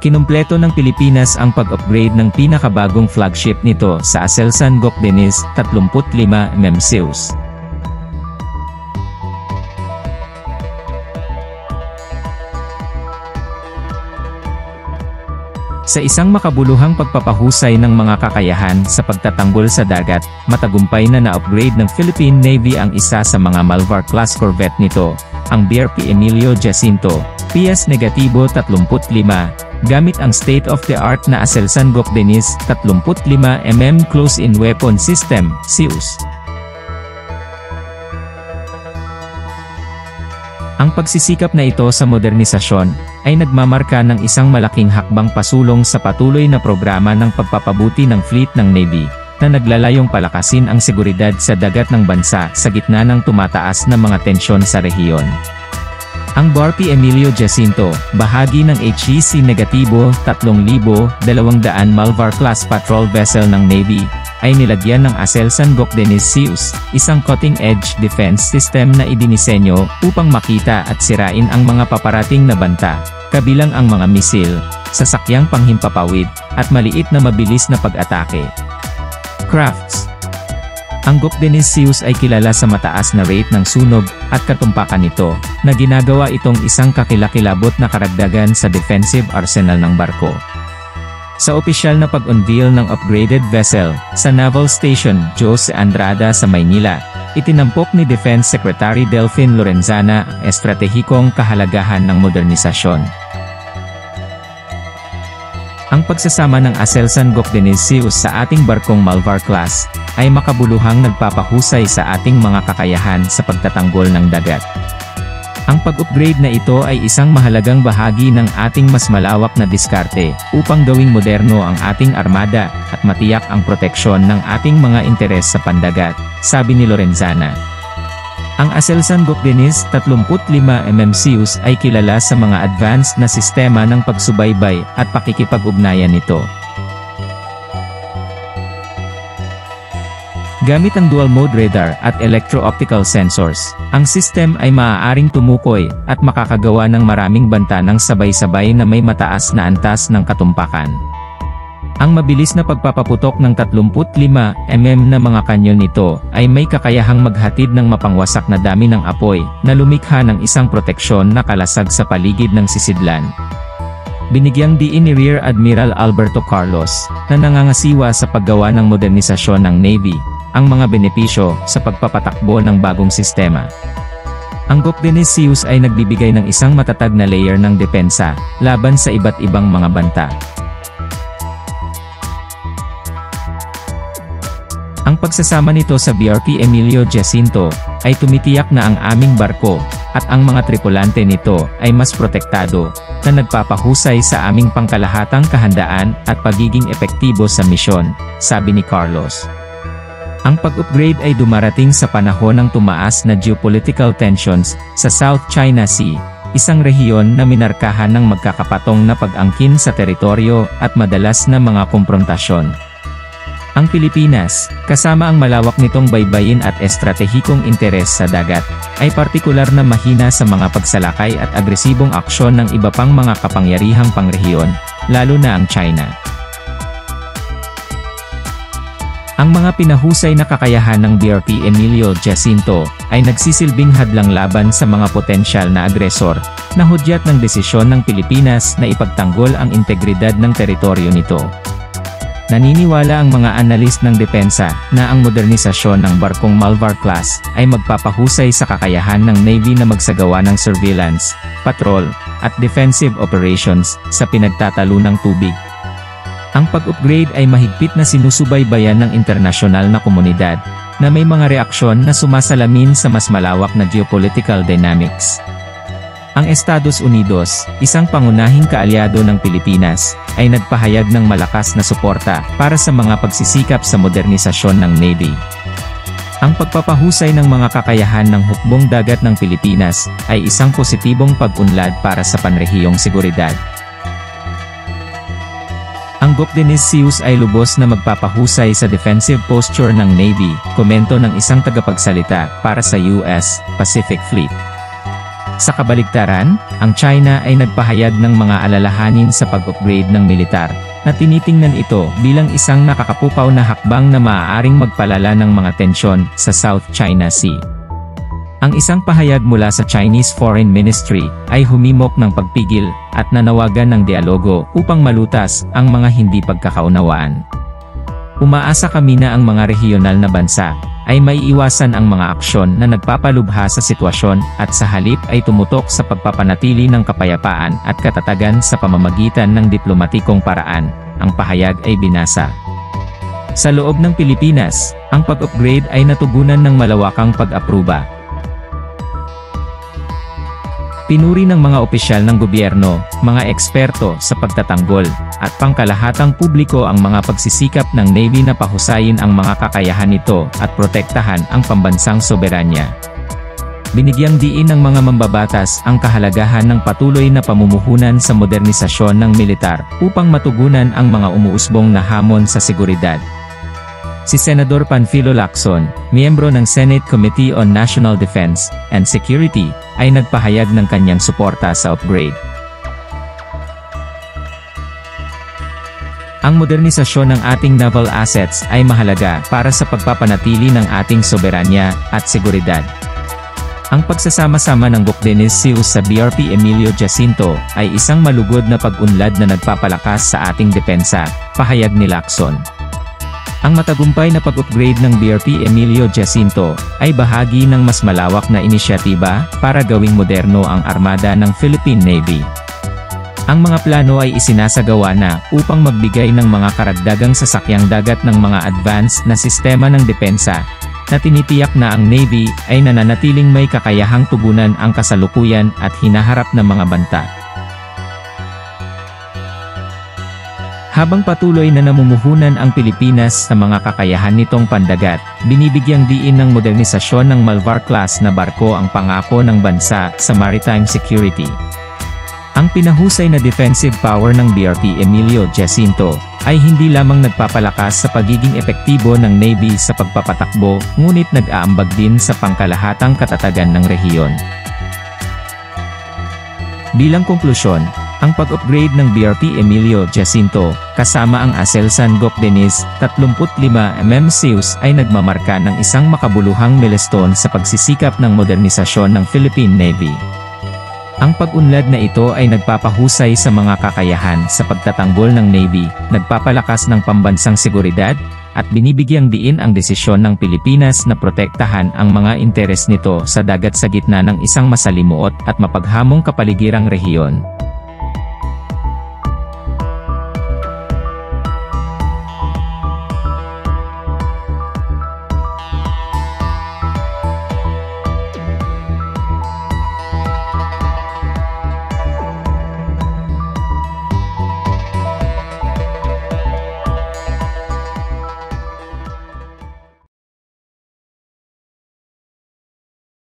Kinumpleto ng Pilipinas ang pag-upgrade ng pinakabagong flagship nito sa Aselsan Gokdenis 35mm Zeus. Sa isang makabuluhang pagpapahusay ng mga kakayahan sa pagtatanggol sa dagat, matagumpay na na-upgrade ng Philippine Navy ang isa sa mga Malvar-class corvette nito, ang BRP Emilio Jacinto, PS-35, gamit ang state-of-the-art na Aselsan Gokdenis 35mm Close-in Weapon System, Zeus. Ang pagsisikap na ito sa modernisasyon ay nagmamarka ng isang malaking hakbang pasulong sa patuloy na programa ng pagpapabuti ng fleet ng Navy, na naglalayong palakasin ang seguridad sa dagat ng bansa sa gitna ng tumataas na mga tensyon sa rehiyon. Ang BRP Emilio Jacinto, bahagi ng HEC-30-200 Malvar-class patrol vessel ng Navy, ay nilagyan ng Aselsan Gokdenis Zeus, isang cutting-edge defense system na idinisenyo upang makita at sirain ang mga paparating na banta, kabilang ang mga misil, sasakyang panghimpapawid, at maliit na mabilis na pag-atake. Crafts. Ang Gokdenis Zeus ay kilala sa mataas na rate ng sunog at katumpakan nito, na ginagawa itong isang kakilakilabot na karagdagan sa defensive arsenal ng barko. Sa opisyal na pag-unveil ng upgraded vessel, sa Naval Station Jose Andrada sa Maynila, itinampok ni Defense Secretary Delfin Lorenzana ang estratehikong kahalagahan ng modernisasyon. Ang pagsasama ng Aselsan Gokdenis Zeus sa ating barkong Malvar-class, ay makabuluhang nagpapahusay sa ating mga kakayahan sa pagtatanggol ng dagat. Ang pag-upgrade na ito ay isang mahalagang bahagi ng ating mas malawak na diskarte upang gawing moderno ang ating armada at matiyak ang proteksyon ng ating mga interes sa pandagat, sabi ni Lorenzana. Ang Aselsan Gokdenis 35mm Zeus ay kilala sa mga advanced na sistema ng pagsubaybay at pakikipag-ugnayan nito. Gamit ang dual-mode radar at electro-optical sensors, ang system ay maaaring tumukoy at makakagawa ng maraming banta ng sabay-sabay na may mataas na antas ng katumpakan. Ang mabilis na pagpapaputok ng 35mm na mga kanyon nito ay may kakayahang maghatid ng mapangwasak na dami ng apoy na lumikha ng isang proteksyon na kalasag sa paligid ng sisidlan. Binigyang diin ni Rear Admiral Alberto Carlos, na nangangasiwa sa paggawa ng modernisasyon ng Navy, ang mga benepisyo sa pagpapatakbo ng bagong sistema. Ang Gokdenis Zeus ay nagbibigay ng isang matatag na layer ng depensa laban sa iba't ibang mga banta. Ang pagsasama nito sa BRP Emilio Jacinto ay tumitiyak na ang aming barko at ang mga tripulante nito ay mas protektado, na nagpapahusay sa aming pangkalahatang kahandaan at pagiging epektibo sa misyon, sabi ni Carlos. Ang pag-upgrade ay dumarating sa panahon ng tumaas na geopolitical tensions sa South China Sea, isang rehiyon na minarkahan ng magkakapatong na pag-angkin sa teritoryo at madalas na mga komprontasyon. Ang Pilipinas, kasama ang malawak nitong baybayin at estratehikong interes sa dagat, ay partikular na mahina sa mga pagsalakay at agresibong aksyon ng iba pang mga kapangyarihang pangrehiyon, lalo na ang China. Ang mga pinahusay na kakayahan ng BRP Emilio Jacinto ay nagsisilbing hadlang laban sa mga potensyal na agresor, na hudyat ng desisyon ng Pilipinas na ipagtanggol ang integridad ng teritoryo nito. Naniniwala ang mga analis ng depensa na ang modernisasyon ng barkong Malvar-class ay magpapahusay sa kakayahan ng Navy na magsagawa ng surveillance, patrol, at defensive operations sa pinagtatalunang tubig. Ang pag-upgrade ay mahigpit na sinusubaybayan ng internasyonal na komunidad, na may mga reaksyon na sumasalamin sa mas malawak na geopolitical dynamics. Ang Estados Unidos, isang pangunahing kaalyado ng Pilipinas, ay nagpahayag ng malakas na suporta para sa mga pagsisikap sa modernisasyon ng Navy. Ang pagpapahusay ng mga kakayahan ng hukbong dagat ng Pilipinas ay isang positibong pag-unlad para sa panrehiyong seguridad. Ang Gokdenis Zeus ay lubos na magpapahusay sa defensive posture ng Navy, komento ng isang tagapagsalita para sa US Pacific Fleet. Sa kabaligtaran, ang China ay nagpahayag ng mga alalahanin sa pag-upgrade ng militar, na tinitingnan ito bilang isang nakakapukaw na hakbang na maaaring magpalala ng mga tensyon sa South China Sea. Ang isang pahayag mula sa Chinese Foreign Ministry ay humimok ng pagpigil at nanawagan ng dialogo upang malutas ang mga hindi pagkakaunawaan. Umaasa kami na ang mga rehiyonal na bansa ay maiiwasan ang mga aksyon na nagpapalubha sa sitwasyon at sa halip ay tumutok sa pagpapanatili ng kapayapaan at katatagan sa pamamagitan ng diplomatikong paraan, ang pahayag ay binasa. Sa loob ng Pilipinas, ang pag-upgrade ay natugunan ng malawakang pag-apruba. Pinuri ng mga opisyal ng gobyerno, mga eksperto sa pagtatanggol, at pangkalahatang publiko ang mga pagsisikap ng Navy na pahusayin ang mga kakayahan nito at protektahan ang pambansang soberanya. Binigyang diin ng mga mambabatas ang kahalagahan ng patuloy na pamumuhunan sa modernisasyon ng militar upang matugunan ang mga umuusbong na hamon sa seguridad. Si Senador Panfilo Lacson, miyembro ng Senate Committee on National Defense and Security, ay nagpahayag ng kanyang suporta sa upgrade. Ang modernisasyon ng ating naval assets ay mahalaga para sa pagpapanatili ng ating soberanya at seguridad. Ang pagsasama-sama ng Bukdenes Seals sa BRP Emilio Jacinto ay isang malugod na pag-unlad na nagpapalakas sa ating depensa, pahayag ni Lacson. Ang matagumpay na pag-upgrade ng BRP Emilio Jacinto ay bahagi ng mas malawak na inisyatiba para gawing moderno ang armada ng Philippine Navy. Ang mga plano ay isinasagawa na upang magbigay ng mga karagdagang sasakyang dagat ng mga advanced na sistema ng depensa, na tinitiyak na ang Navy ay nananatiling may kakayahang tugunan ang kasalukuyan at hinaharap na mga banta. Habang patuloy na namumuhunan ang Pilipinas sa mga kakayahan nitong pandagat, binibigyang diin ng modernisasyon ng Malvar-class na barko ang pangako ng bansa sa maritime security. Ang pinahusay na defensive power ng BRP Emilio Jacinto ay hindi lamang nagpapalakas sa pagiging epektibo ng Navy sa pagpapatakbo, ngunit nag-aambag din sa pangkalahatang katatagan ng rehiyon. Bilang konklusyon, ang pag-upgrade ng BRP Emilio Jacinto, kasama ang Aselsan Bukdenes 35mm Seals ay nagmamarka ng isang makabuluhang milestone sa pagsisikap ng modernisasyon ng Philippine Navy. Ang pag-unlad na ito ay nagpapahusay sa mga kakayahan sa pagtatanggol ng Navy, nagpapalakas ng pambansang seguridad, at binibigyang diin ang desisyon ng Pilipinas na protektahan ang mga interes nito sa dagat sa gitna ng isang masalimuot at mapaghamong kapaligirang rehiyon.